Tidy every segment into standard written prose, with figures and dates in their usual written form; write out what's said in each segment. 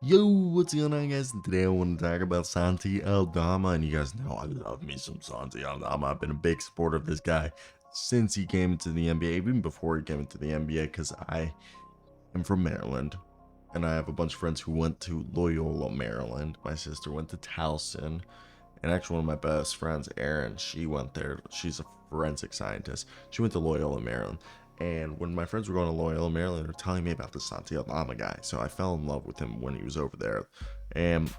Yo, what's going on, guys? And today I want to talk about Santi Aldama, and you guys know I love me some Santi Aldama. I've been a big supporter of this guy since he came into the NBA, even before he came into the NBA, because I am from Maryland, and I have a bunch of friends who went to Loyola, Maryland. My sister went to Towson, and actually one of my best friends, Erin, she went there. She's a forensic scientist. She went to Loyola, Maryland. And when my friends were going to Loyola, Maryland, they were telling me about the Santi Aldama guy. So I fell in love with him when he was over there. And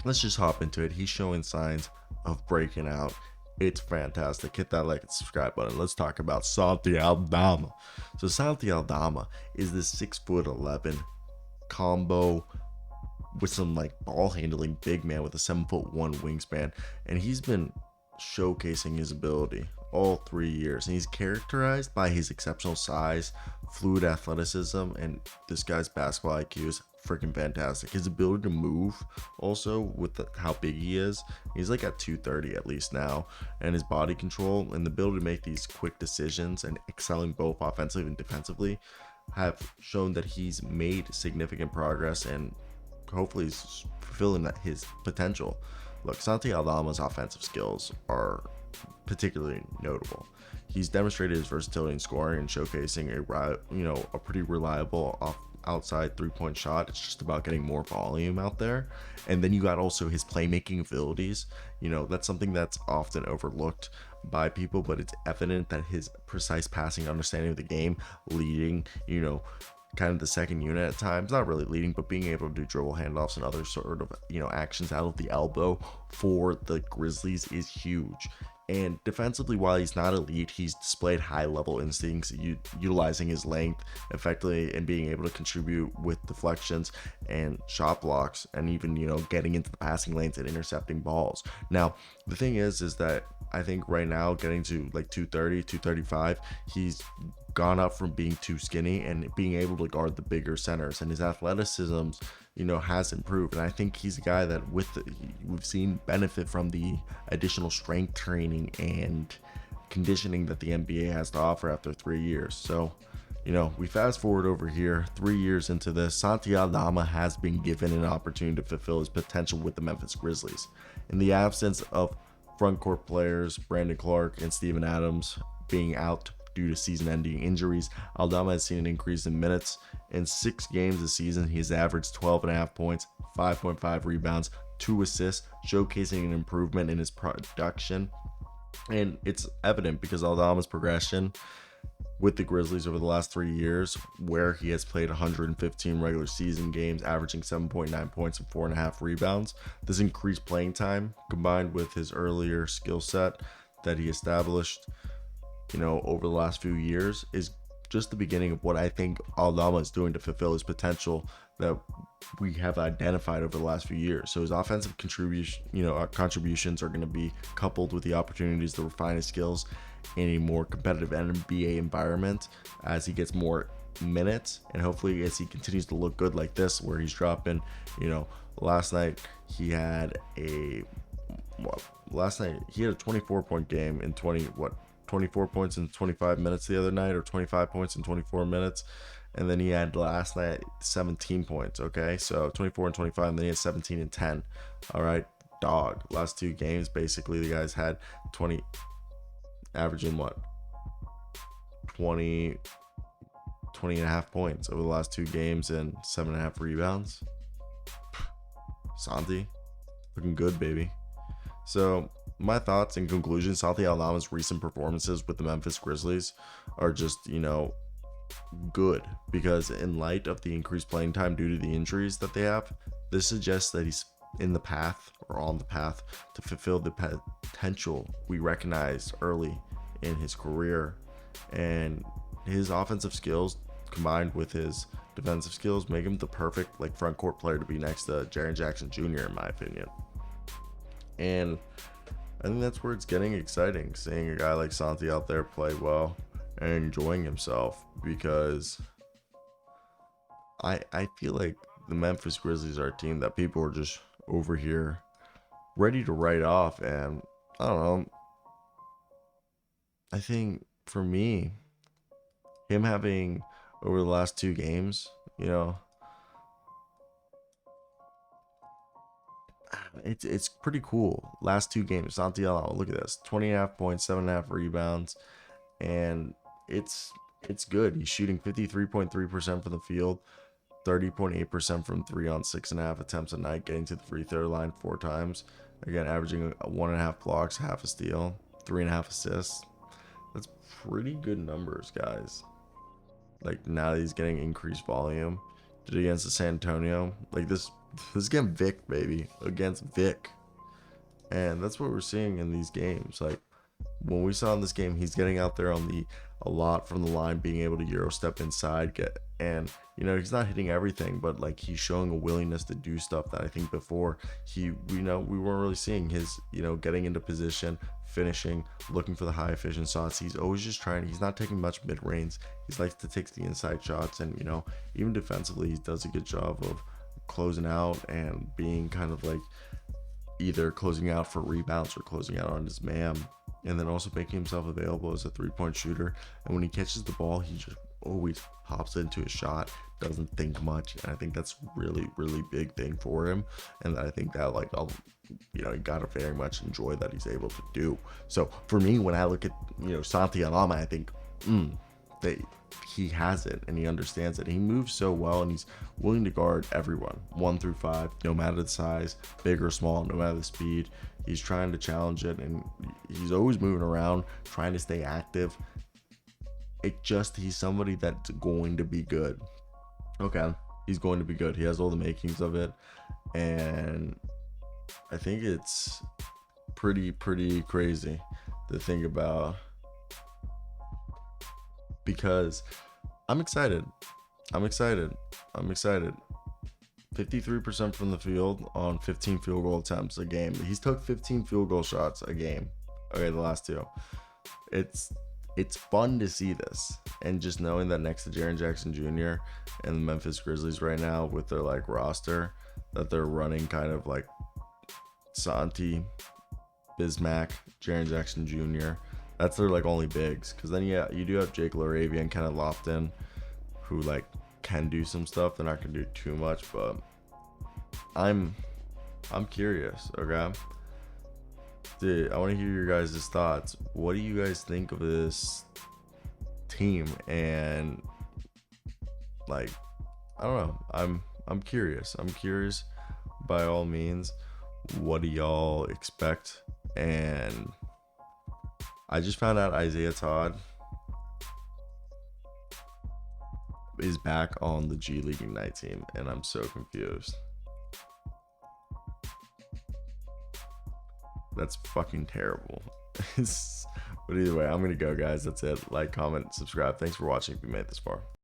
let's just hop into it. He's showing signs of breaking out. It's fantastic. Hit that like and subscribe button. Let's talk about Santi Aldama. So Santi Aldama is this 6'11" combo with some like ball handling big man with a 7'1" wingspan, and he's been showcasing his ability all 3 years. And he's characterized by his exceptional size, fluid athleticism, and this guy's basketball IQ is freaking fantastic. His ability to move, also with how big he is, he's like at 230 at least now, and his body control and the ability to make these quick decisions and excelling both offensively and defensively have shown that he's made significant progress and hopefully he's fulfilling his potential. Look, Santi Aldama's offensive skills are particularly notable. He's demonstrated his versatility in scoring and showcasing a pretty reliable outside three-point shot. It's just about getting more volume out there. And then you got also his playmaking abilities. That's something that's often overlooked by people, but it's evident that his precise passing understanding of the game, leading, kind of the second unit at times, not really leading, but being able to do dribble handoffs and other sort of actions out of the elbow for the Grizzlies is huge. And defensively, while he's not elite, he's displayed high level instincts, utilizing his length effectively and being able to contribute with deflections and shot blocks, and even getting into the passing lanes and intercepting balls. Now the thing is that I think right now, getting to like 230 235, he's gone up from being too skinny and being able to guard the bigger centers, and his athleticism has improved. And I think he's a guy that we've seen benefit from the additional strength training and conditioning that the NBA has to offer after 3 years. So we fast forward over here 3 years into this. Santi Aldama has been given an opportunity to fulfill his potential with the Memphis Grizzlies. In the absence of front court players Brandon Clark and Steven Adams being out due to season-ending injuries, Aldama has seen an increase in minutes. In 6 games this season, he has averaged 12.5 points, 5.5 rebounds, 2 assists, showcasing an improvement in his production. And it's evident because Aldama's progression with the Grizzlies over the last 3 years, where he has played 115 regular season games, averaging 7.9 points and 4.5 rebounds. This increased playing time, combined with his earlier skill set that he established over the last few years, is just the beginning of what I think Aldama is doing to fulfill his potential that we have identified over the last few years. So his offensive contributions are going to be coupled with the opportunities to refine his skills in a more competitive NBA environment as he gets more minutes, and hopefully as he continues to look good like this, where he's dropping, last night he had a 24-point game in 24 points in 25 minutes the other night, or 25 points in 24 minutes. And then he had last night 17 points. Okay, so 24 and 25, and then he had 17 and 10. All right, dog. Last 2 games, basically, the guys had 20, averaging 20 and a half points over the last 2 games and 7.5 rebounds. Santi, looking good, baby. So my thoughts and conclusions: Santi Aldama's recent performances with the Memphis Grizzlies are just, good, because in light of the increased playing time due to the injuries that they have, this suggests that he's on the path to fulfill the potential we recognized early in his career. And his offensive skills combined with his defensive skills make him the perfect front court player to be next to Jaren Jackson Jr., in my opinion. And I think that's where it's getting exciting, seeing a guy like Santi out there play well and enjoying himself, because I feel like the Memphis Grizzlies are a team that people are just over here ready to write off. And I don't know, I think for me, him having over the last 2 games, it's pretty cool. Last 2 games, Santi Aldama, look at this: 20.5 points, 7.5 rebounds, and it's it's good. He's shooting 53.3% from the field, 30.8% from three on 6.5 attempts a night, getting to the free throw line 4 times. Again, averaging 1.5 blocks, half a steal, 3.5 assists. That's pretty good numbers, guys. Like, now that he's getting increased volume, did it against the San Antonio. Like, this is against Vic, baby, against Vic, and that's what we're seeing in these games. Like, when we saw in this game, he's getting out there on the a lot from the line, being able to euro step inside, get, and he's not hitting everything, but like he's showing a willingness to do stuff that I think before we weren't really seeing. His getting into position, finishing, looking for the high efficient shots. He's always just trying. He's not taking much mid range. He likes to take the inside shots, and even defensively, he does a good job of closing out and being kind of like either closing out for rebounds or closing out on his man, and then also making himself available as a 3-point shooter. And when he catches the ball, he just always hops into a shot, doesn't think much, and I think that's really, really big thing for him, and I think that you gotta very much enjoy that he's able to do. So for me, when I look at Santi Aldama, I think that he has it and he understands it. He moves so well, and he's willing to guard everyone 1 through 5, no matter the size, big or small, no matter the speed. He's trying to challenge it, and he's always moving around, trying to stay active. He's somebody that's going to be good. Okay, he's going to be good. He has all the makings of it, and I think it's pretty crazy to think about, because I'm excited. 53% from the field on 15 field goal attempts a game. He's took 15 field goal shots a game. Okay, the last 2. It's fun to see this, and just knowing that next to Jaren Jackson Jr. and the Memphis Grizzlies right now with their roster, that they're running kind of like Santi, Bismack, Jaren Jackson Jr. That's their only bigs, because then you do have Jake LaRavia and Kenneth Lofton, who can do some stuff. They're not gonna do too much, but I'm curious. Okay, dude, I want to hear your guys' thoughts. What do you guys think of this team? And I don't know, I'm curious. By all means, what do y'all expect? And I just found out Isaiah Todd is back on the G League Ignite team, and I'm so confused. That's fucking terrible. But either way, I'm gonna go, guys. That's it. Like, comment, subscribe. Thanks for watching if you made it this far.